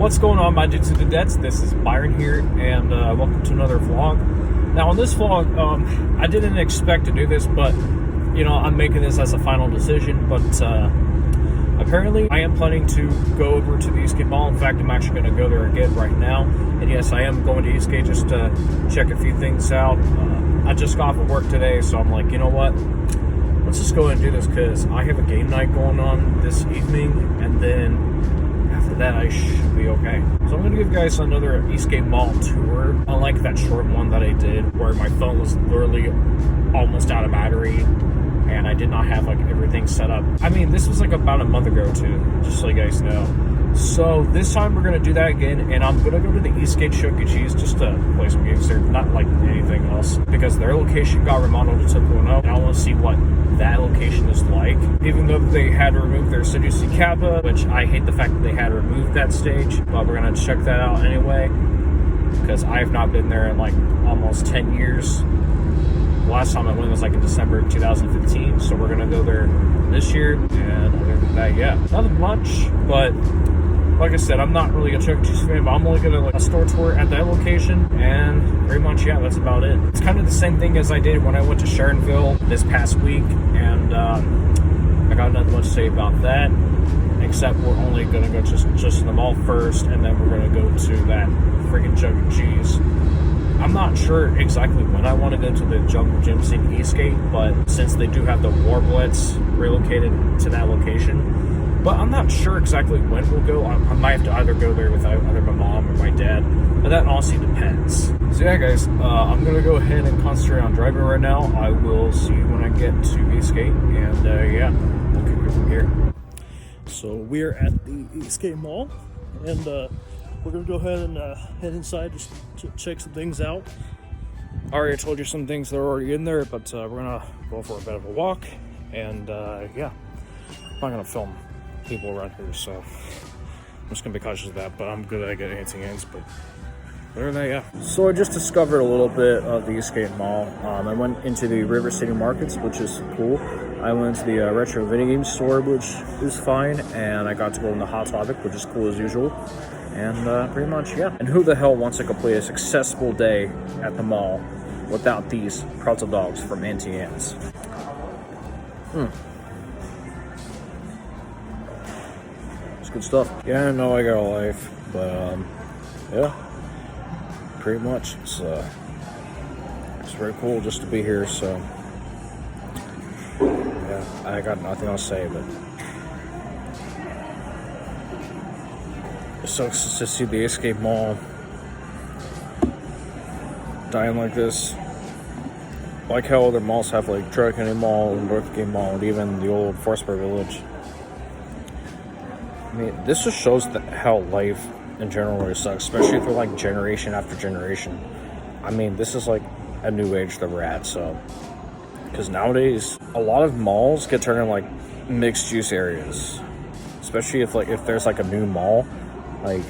What's going on, my dudes and dudettes? This is Byron here, and welcome to another vlog. Now, on this vlog, I didn't expect to do this, but, you know, I'm making this as a final decision, but apparently I am planning to go over to the Eastgate Mall. In fact, I'm actually going to go there again right now, and yes, I am going to Eastgate just to check a few things out. I just got off of work today, so I'm like, you know what? Let's just go ahead and do this, because I have a game night going on this evening, and then after that I should be okay. So I'm going to give you guys another Eastgate Mall tour. Unlike that short one that I did where my phone was literally almost out of battery and I did not have like everything set up. I mean, this was like about a month ago too, just so you guys know. So this time we're going to do that again, and I'm going to go to the Eastgate Chuck E just to play some games there, not like anything else, because their location got remodeled to 2.0, and I want to see what that location is like. Even though they had to remove their City C Kappa, which I hate the fact that they had to remove that stage, but we're going to check that out anyway, because I have not been there in like almost 10 years. Last time I went was like in December 2015, so we're going to go there this year, and other than that, yeah, nothing much, but like I said, I'm not really a Chuck E. Cheese fan, but I'm only going to like a store tour at that location, and pretty much, yeah, that's about it. It's kind of the same thing as I did when I went to Sharonville this past week, and I got nothing much to say about that, except we're only going to go just in the mall first, and then we're going to go to that freaking Chuck E. Cheese. I'm not sure exactly when I want to go to the Jungle Gyms in Eastgate, but since they do have the Warblets relocated to that location, but I'm not sure exactly when we'll go. I might have to either go there with either my mom or my dad, but that honestly depends. So yeah, guys, I'm going to go ahead and concentrate on driving right now. I will see you when I get to Eastgate, and yeah, we'll kick it from here. So we're at the Eastgate Mall, and we're going to go ahead and head inside just to check some things out. I already told you some things that are already in there, but we're going to go for a bit of a walk, and yeah, I'm not going to film people around here, so I'm just gonna be cautious of that, but I'm good at getting anything in, but other than that, yeah. So I just discovered a little bit of the Eastgate Mall. I went into the River City Markets, which is cool. I went to the retro video game store, which is fine, and I got to go in the Hot Topic, which is cool as usual, and pretty much, yeah. And who the hell wants to complete a successful day at the mall without these pretzel dogs from Auntie Anne's? Good stuff. Yeah, I know I got a life, but yeah, pretty much it's very cool just to be here. So yeah, I got nothing else to say, but it sucks to see the Eastgate Mall dying like this. Like how other malls have like Chuck E Mall and Northgate Mall, and even the old Forcebar Village. I mean, this just shows how life in general really sucks, especially for like generation after generation. I mean, this is like a new age that we're at, so. Because nowadays, a lot of malls get turned into like mixed use areas. Especially if there's like a new mall. Like,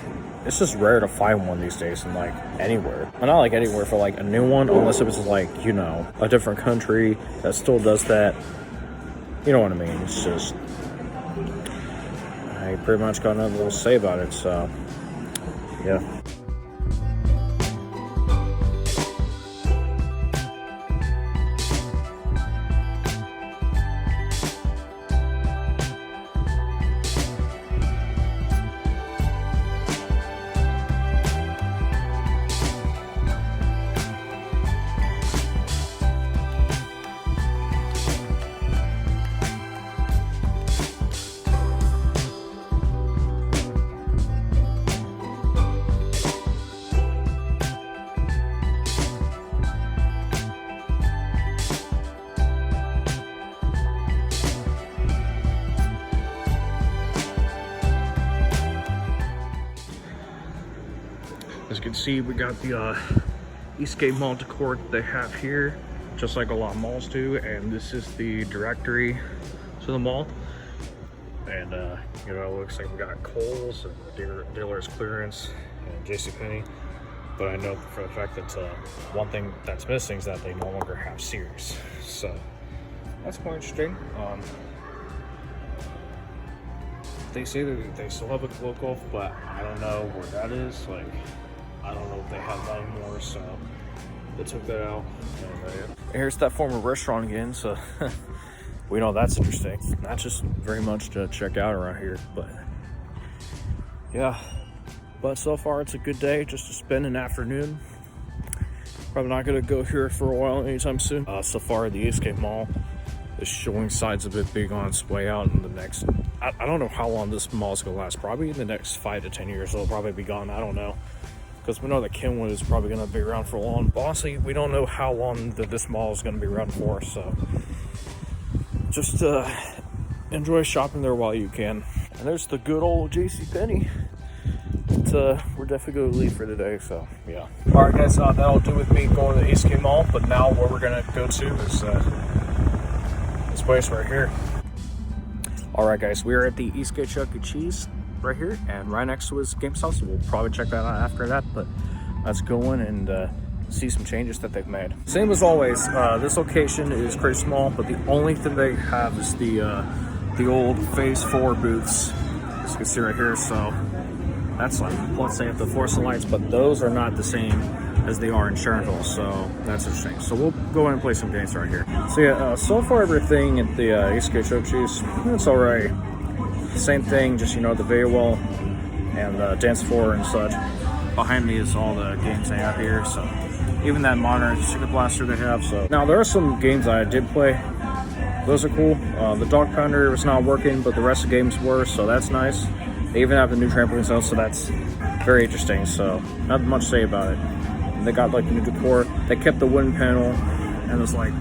it's just rare to find one these days in like anywhere. Well, not like anywhere for like a new one, unless it was like, you know, a different country that still does that. You know what I mean? It's just, I pretty much got nothing to say about it, so yeah. As you can see, we got the Eastgate Mall decor that they have here, just like a lot of malls do, and this is the directory to the mall. And you know, it looks like we got Kohl's and Dealer's Clearance and JCPenney. But I know for the fact that one thing that's missing is that they no longer have Sears. So that's quite interesting. they say that they still have a Glow Golf, but I don't know where that is. Like, I don't know if they have that anymore, so they took that out. And, here's that former restaurant again, so we know that's interesting. Not just very much to check out around here, but yeah. But so far, it's a good day just to spend an afternoon. Probably not gonna go here for a while anytime soon. So far, the Eastgate Mall is showing signs of it being on its way out in the next, I don't know how long this mall is gonna last. Probably in the next 5 to 10 years, it'll probably be gone. I don't know. Because we know that Kenwood is probably gonna be around for a long. But honestly, we don't know how long this mall is gonna be around for, so just enjoy shopping there while you can. And there's the good old JCPenney. We're definitely going to leave for today, so yeah. All right, guys, that'll do with me going to the Eastgate Mall. But now where we're gonna go to is this place right here. All right, guys, we are at the Eastgate Chuck E right here, and right next to is GameStop. So we'll probably check that out after that. But let's go in and see some changes that they've made. Same as always, this location is pretty small, but the only thing they have is the old Phase 4 booths, as you can see right here. So that's like, let's say, at the Force and Lights, but those are not the same as they are in Sharonville, so that's interesting. So we'll go in and play some games right here. So yeah, so far everything at the Eastgate Chuck E, it's all right. Same thing, just, you know, the video wall and dance floor and such. Behind me is all the games they have here, so even that modern Secret Blaster they have. So now there are some games I did play. Those are cool. The Dog Pounder was not working, but the rest of the games were, so that's nice. They even have the new trampoline zone, so that's very interesting. So not much to say about it. And they got like the new decor. They kept the wooden panel and there's like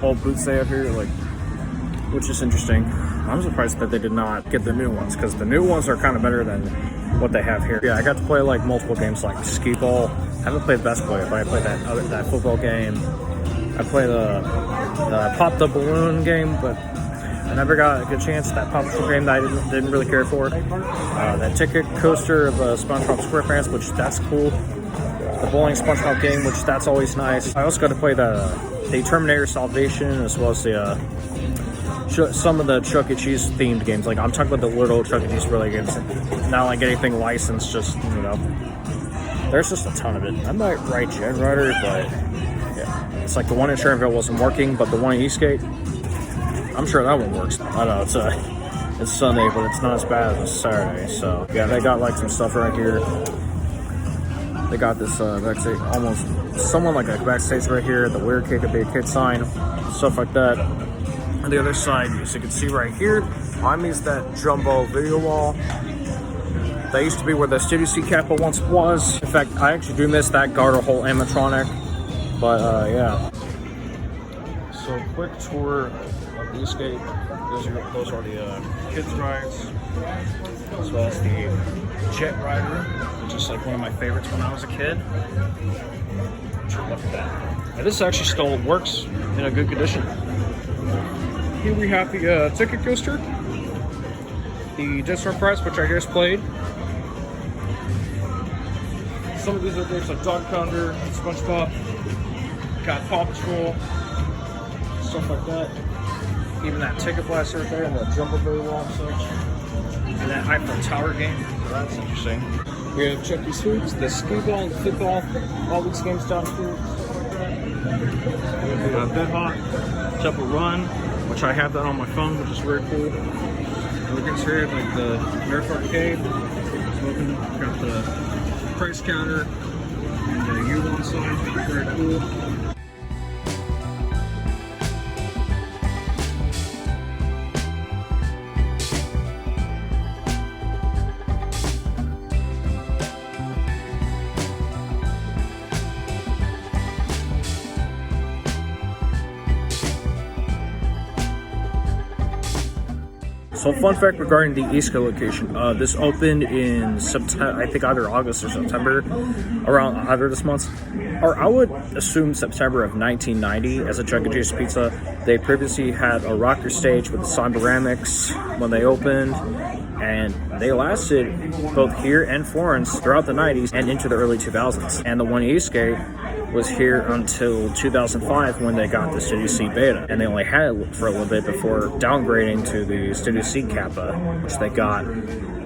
old booths they have here, like, which is interesting. I'm surprised that they did not get the new ones, because the new ones are kind of better than what they have here. Yeah, I got to play like multiple games, like skee ball. I haven't played Best Boy, but I played that football game. I played the Pop the Balloon game, but I never got a good chance. That Pop the game that I didn't really care for. That ticket coaster of SpongeBob SquarePants, which that's cool. The bowling SpongeBob game, which that's always nice. I also got to play the Terminator Salvation, as well as the some of the Chuck E. Cheese themed games. Like, I'm talking about the little Chuck E. Cheese related games, not like anything licensed. Just, you know, there's just a ton of it. I might write Jet Rider, but yeah, it's like the one in Sharonville wasn't working, but the one in Eastgate, I'm sure that one works. I know it's Sunday, but it's not as bad as Saturday. So yeah, they got like some stuff right here. They got this backstage, almost someone like a backstage right here. The Weird Kid Could Be a Kid sign, stuff like that. On the other side, as you can see right here, behind me is that jumbo video wall. That used to be where the Studio C Kappa once was. In fact, I actually do miss that garter hole animatronic. But yeah. So quick tour of Eastgate. Those are the kids rides, as well as the Jet Rider, which is like one of my favorites when I was a kid. Look at that. And this actually still works in a good condition. Here we have the ticket coaster, the Disney Prize, which I just played. Some of these are games like Dog Pounder, SpongeBob, got Paw Patrol, stuff like that. Even that Ticket Blaster right there, and the Jumbo Berry Wall and such. And that Eiffel Tower game, so that's interesting. We have Chuck E. Hoops, the skee ball, the football, all these games down here. We have Bed Hot, Temple Run, which I have that on my phone, which is very cool. Look at here, like the Nerf Arcade, smoking, got the price counter, and the U1 sign, very cool. So fun fact regarding the Eastgate location, this opened in September, I think either August or September, around either this month, or I would assume September of 1990 as a Chuck E. Cheese pizza. They previously had a rocker stage with the Cyberamics when they opened, and they lasted both here and Florence throughout the 90s and into the early 2000s. And the one Eastgate was here until 2005 when they got the Studio C Beta, and they only had it for a little bit before downgrading to the Studio C Kappa, which they got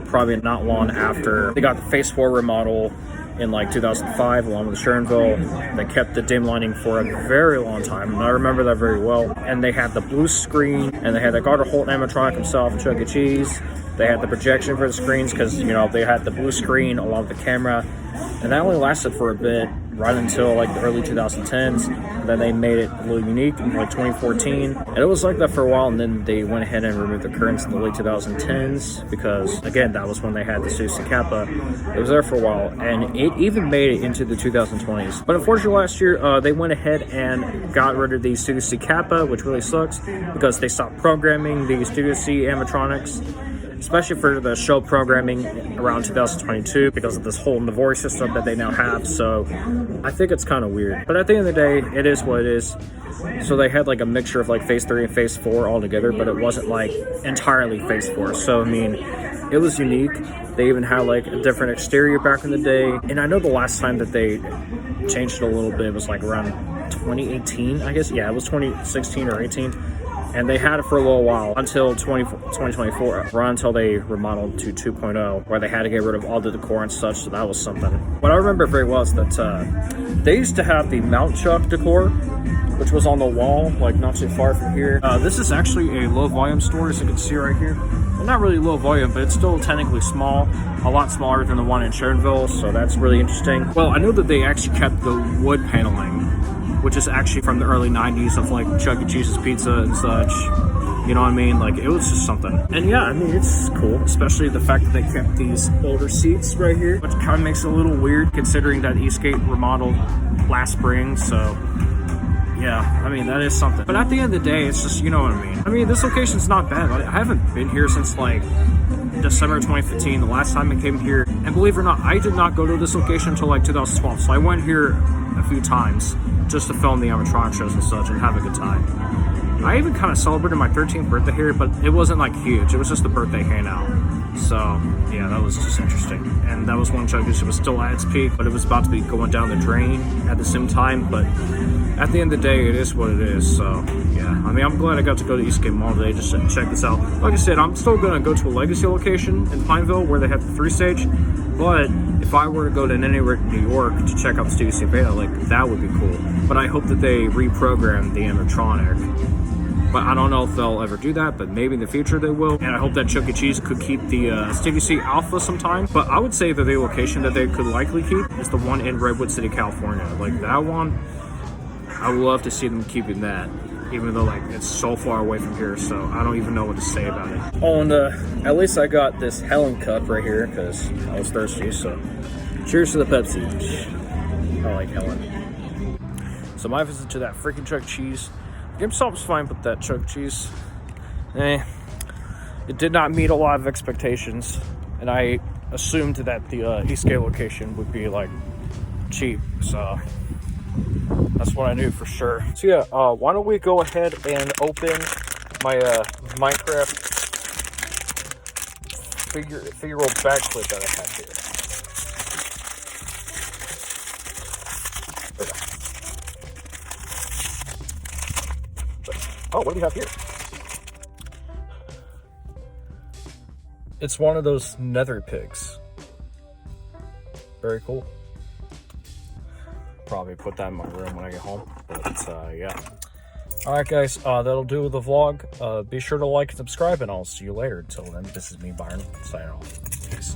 probably not long after they got the Phase 4 remodel in like 2005 along with the Schernville. They kept the dim lighting for a very long time, and I remember that very well. And they had the blue screen, and they had the Garter Holt animatronic himself and Chuck E. Cheese. They had the projection for the screens because, you know, they had the blue screen along with the camera, and that only lasted for a bit, right until like the early 2010s. And then they made it a little unique in like 2014, and it was like that for a while, and then they went ahead and removed the curtains in the late 2010s because, again, that was when they had the Studio C Kappa. It was there for a while, and it even made it into the 2020s. But unfortunately last year, they went ahead and got rid of the Studio C Kappa, which really sucks because they stopped programming the Studio C animatronics, especially for the show programming around 2022 because of this whole Navori system that they now have. So I think it's kind of weird. But at the end of the day, it is what it is. So they had like a mixture of like Phase 3 and Phase 4 all together, but it wasn't like entirely Phase 4. So I mean, it was unique. They even had like a different exterior back in the day. And I know the last time that they changed it a little bit was like around 2018, I guess. Yeah, it was 2016 or 18. And they had it for a little while until 2024, right until they remodeled to 2.0, where they had to get rid of all the decor and such, so that was something. What I remember very well is that they used to have the Mount Chuck decor, which was on the wall, like not too far from here. This is actually a low volume store, as you can see right here. Well, not really low volume, but it's still technically small, a lot smaller than the one in Schernville, so that's really interesting. Well, I know that they actually kept the wood paneling, which is actually from the early 90s of like Chuck E. Cheese's Pizza and such. You know what I mean? Like, it was just something. And yeah, I mean, it's cool, especially the fact that they kept these older seats right here, which kind of makes it a little weird considering that Eastgate remodeled last spring. So yeah, I mean, that is something. But at the end of the day, it's just, you know what I mean? I mean, this location's not bad. I haven't been here since like December 2015, the last time I came here. And believe it or not, I did not go to this location until like 2012. So I went here a few times just to film the animatronic shows and such and have a good time. I even kind of celebrated my 13th birthday here, but it wasn't like huge. It was just a birthday hangout. So yeah, that was just interesting. And that was when Chuck E. Cheese was still at its peak, but it was about to be going down the drain at the same time. But at the end of the day, it is what it is. So yeah, I mean, I'm glad I got to go to Eastgate Mall today just to check this out. Like I said, I'm still gonna go to a legacy location in Pineville where they have the 3-stage. But if I were to go to anywhere in New York to check out the Studio C Beta, like, that would be cool. But I hope that they reprogram the animatronic. But I don't know if they'll ever do that, but maybe in the future they will. And I hope that Chuck E. Cheese could keep the Studio C Alpha sometime. But I would say that the location that they could likely keep is the one in Redwood City, California. Like, that one, I would love to see them keeping that, even though like it's so far away from here, so I don't even know what to say about it. Oh, and at least I got this Helen cup right here because I was thirsty, so cheers to the Pepsi. I like Helen. So my visit to that freaking Chuck E. Cheese. GameStop was fine, but that Chuck E. Cheese, it did not meet a lot of expectations, and I assumed that the Eastgate location would be like cheap, so that's what I knew for sure. So yeah, why don't we go ahead and open my Minecraft figural backflip that I have here. Oh, what do we have here? It's one of those nether pigs. Very cool. Probably put that in my room when I get home, but yeah. Alright guys, that'll do the vlog. Be sure to like and subscribe, and I'll see you later. Until then, this is me, Byron, signing off. Peace.